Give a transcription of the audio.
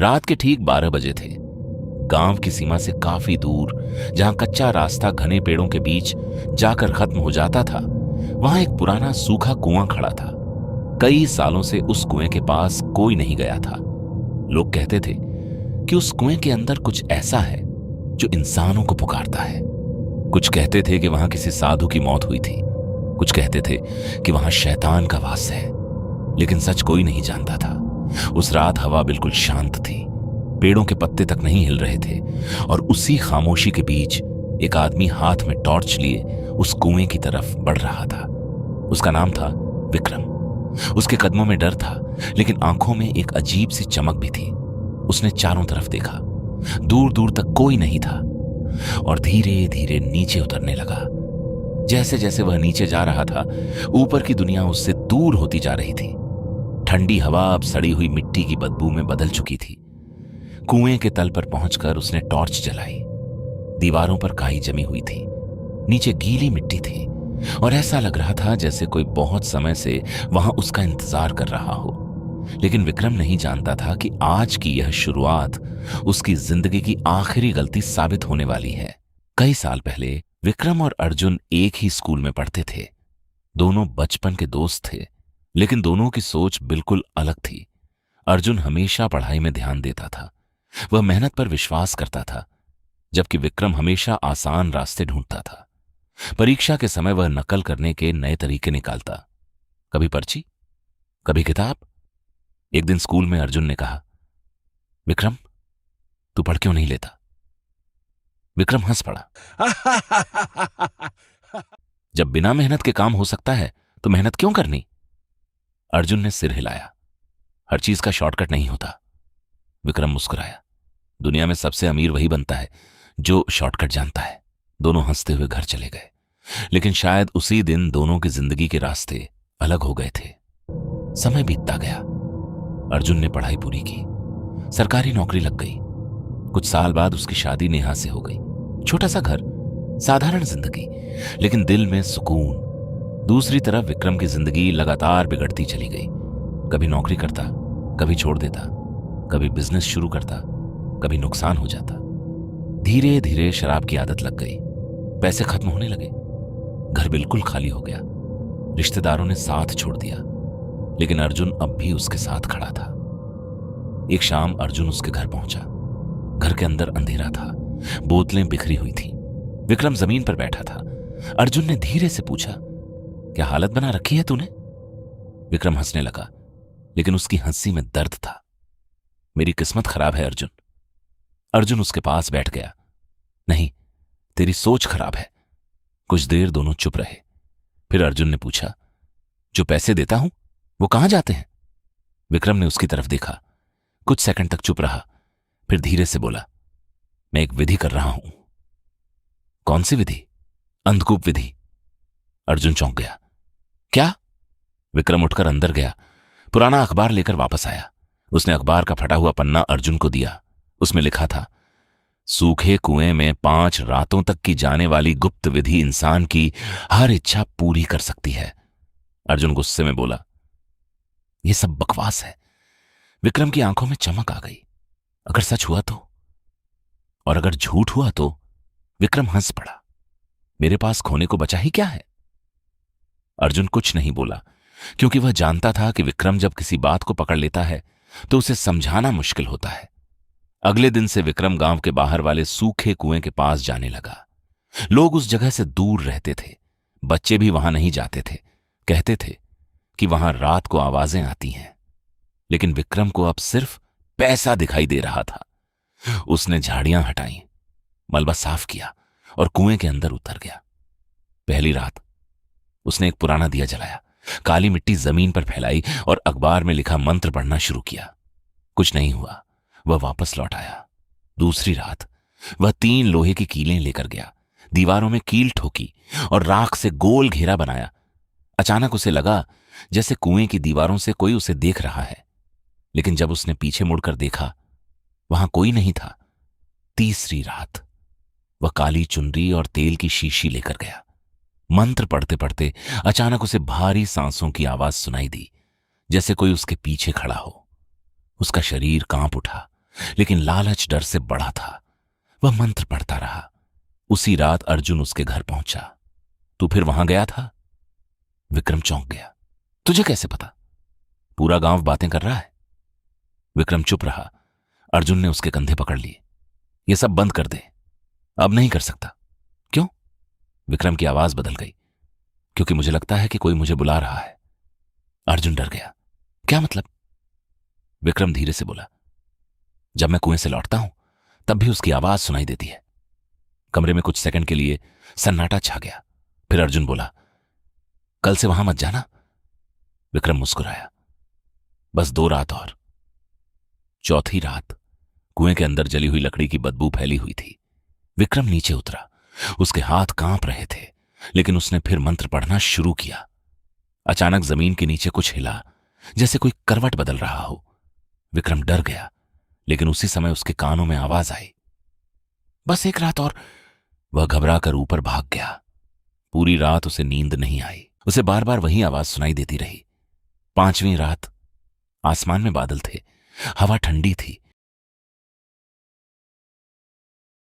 रात के ठीक 12 बजे थे। गांव की सीमा से काफी दूर, जहां कच्चा रास्ता घने पेड़ों के बीच जाकर खत्म हो जाता था, वहां एक पुराना सूखा कुआं खड़ा था। कई सालों से उस कुएं के पास कोई नहीं गया था। लोग कहते थे कि उस कुएं के अंदर कुछ ऐसा है जो इंसानों को पुकारता है। कुछ कहते थे कि वहां किसी साधु की मौत हुई थी, कुछ कहते थे कि वहां शैतान का वास है, लेकिन सच कोई नहीं जानता था। उस रात हवा बिल्कुल शांत थी, पेड़ों के पत्ते तक नहीं हिल रहे थे, और उसी खामोशी के बीच एक आदमी हाथ में टॉर्च लिए उस कुएं की तरफ बढ़ रहा था। उसका नाम था विक्रम। उसके कदमों में डर था, लेकिन आंखों में एक अजीब सी चमक भी थी। उसने चारों तरफ देखा, दूर दूर तक कोई नहीं था, और धीरे धीरे नीचे उतरने लगा। जैसे जैसे वह नीचे जा रहा था, ऊपर की दुनिया उससे दूर होती जा रही थी। ठंडी हवा अब सड़ी हुई मिट्टी की बदबू में बदल चुकी थी। कुएं के तल पर पहुंचकर उसने टॉर्च जलाई। दीवारों पर काई जमी हुई थी, नीचे गीली मिट्टी थी, और ऐसा लग रहा था जैसे कोई बहुत समय से वहां उसका इंतजार कर रहा हो। लेकिन विक्रम नहीं जानता था कि आज की यह शुरुआत उसकी जिंदगी की आखिरी गलती साबित होने वाली है। कई साल पहले विक्रम और अर्जुन एक ही स्कूल में पढ़ते थे। दोनों बचपन के दोस्त थे, लेकिन दोनों की सोच बिल्कुल अलग थी। अर्जुन हमेशा पढ़ाई में ध्यान देता था, वह मेहनत पर विश्वास करता था, जबकि विक्रम हमेशा आसान रास्ते ढूंढता था। परीक्षा के समय वह नकल करने के नए तरीके निकालता, कभी पर्ची, कभी किताब। एक दिन स्कूल में अर्जुन ने कहा, विक्रम, तू पढ़ क्यों नहीं लेता? विक्रम हंस पड़ा। जब बिना मेहनत के काम हो सकता है तो मेहनत क्यों करनी? अर्जुन ने सिर हिलाया। हर चीज का शॉर्टकट नहीं होता। विक्रम मुस्कुराया। दुनिया में सबसे अमीर वही बनता है जो शॉर्टकट जानता है। दोनों हंसते हुए घर चले गए, लेकिन शायद उसी दिन दोनों की जिंदगी के रास्ते अलग हो गए थे। समय बीतता गया। अर्जुन ने पढ़ाई पूरी की, सरकारी नौकरी लग गई। कुछ साल बाद उसकी शादी नेहा से हो गई। छोटा सा घर, साधारण जिंदगी, लेकिन दिल में सुकून। दूसरी तरफ विक्रम की जिंदगी लगातार बिगड़ती चली गई। कभी नौकरी करता, कभी छोड़ देता, कभी बिजनेस शुरू करता, कभी नुकसान हो जाता। धीरे धीरे शराब की आदत लग गई, पैसे खत्म होने लगे, घर बिल्कुल खाली हो गया। रिश्तेदारों ने साथ छोड़ दिया, लेकिन अर्जुन अब भी उसके साथ खड़ा था। एक शाम अर्जुन उसके घर पहुंचा। घर के अंदर अंधेरा था, बोतलें बिखरी हुई थीं। विक्रम जमीन पर बैठा था। अर्जुन ने धीरे से पूछा, क्या हालत बना रखी है तूने? विक्रम हंसने लगा, लेकिन उसकी हंसी में दर्द था। मेरी किस्मत खराब है अर्जुन। अर्जुन उसके पास बैठ गया। नहीं, तेरी सोच खराब है। कुछ देर दोनों चुप रहे। फिर अर्जुन ने पूछा, जो पैसे देता हूं वो कहां जाते हैं? विक्रम ने उसकी तरफ देखा, कुछ सेकंड तक चुप रहा, फिर धीरे से बोला, मैं एक विधि कर रहा हूं। कौन सी विधि? अंधकूप विधि। अर्जुन चौंक गया। क्या? विक्रम उठकर अंदर गया, पुराना अखबार लेकर वापस आया। उसने अखबार का फटा हुआ पन्ना अर्जुन को दिया। उसमें लिखा था, सूखे कुएं में 5 रातों तक की जाने वाली गुप्त विधि इंसान की हर इच्छा पूरी कर सकती है। अर्जुन गुस्से में बोला, यह सब बकवास है। विक्रम की आंखों में चमक आ गई। अगर सच हुआ तो? और अगर झूठ हुआ तो? विक्रम हंस पड़ा। मेरे पास खोने को बचा ही क्या है? अर्जुन कुछ नहीं बोला, क्योंकि वह जानता था कि विक्रम जब किसी बात को पकड़ लेता है तो उसे समझाना मुश्किल होता है। अगले दिन से विक्रम गांव के बाहर वाले सूखे कुएं के पास जाने लगा। लोग उस जगह से दूर रहते थे, बच्चे भी वहां नहीं जाते थे। कहते थे कि वहां रात को आवाजें आती हैं। लेकिन विक्रम को अब सिर्फ पैसा दिखाई दे रहा था। उसने झाड़ियां हटाई, मलबा साफ किया और कुएं के अंदर उतर गया। पहली रात उसने एक पुराना दिया जलाया, काली मिट्टी जमीन पर फैलाई और अखबार में लिखा मंत्र पढ़ना शुरू किया। कुछ नहीं हुआ, वह वापस लौट आया। दूसरी रात वह 3 लोहे की कीलें लेकर गया, दीवारों में कील ठोकी और राख से गोल घेरा बनाया। अचानक उसे लगा जैसे कुएं की दीवारों से कोई उसे देख रहा है, लेकिन जब उसने पीछे मुड़कर देखा, वहां कोई नहीं था। तीसरी रात वह काली चुनरी और तेल की शीशी लेकर गया। मंत्र पढ़ते पढ़ते अचानक उसे भारी सांसों की आवाज सुनाई दी, जैसे कोई उसके पीछे खड़ा हो। उसका शरीर कांप उठा, लेकिन लालच डर से बड़ा था। वह मंत्र पढ़ता रहा। उसी रात अर्जुन उसके घर पहुंचा। तू फिर वहां गया था? विक्रम चौंक गया। तुझे कैसे पता? पूरा गांव बातें कर रहा है। विक्रम चुप रहा। अर्जुन ने उसके कंधे पकड़ लिए। ये सब बंद कर दे, अब नहीं कर सकता। क्यों? विक्रम की आवाज बदल गई। क्योंकि मुझे लगता है कि कोई मुझे बुला रहा है। अर्जुन डर गया। क्या मतलब? विक्रम धीरे से बोला, जब मैं कुएं से लौटता हूं तब भी उसकी आवाज सुनाई देती है। कमरे में कुछ सेकंड के लिए सन्नाटा छा गया। फिर अर्जुन बोला, कल से वहां मत जाना। विक्रम मुस्कुराया। बस 2 रात और। चौथी रात कुएं के अंदर जली हुई लकड़ी की बदबू फैली हुई थी। विक्रम नीचे उतरा। उसके हाथ कांप रहे थे, लेकिन उसने फिर मंत्र पढ़ना शुरू किया। अचानक जमीन के नीचे कुछ हिला, जैसे कोई करवट बदल रहा हो। विक्रम डर गया, लेकिन उसी समय उसके कानों में आवाज आई, बस 1 रात और। वह घबरा कर ऊपर भाग गया। पूरी रात उसे नींद नहीं आई। उसे बार बार वही आवाज सुनाई देती रही। 5वीं रात आसमान में बादल थे, हवा ठंडी थी,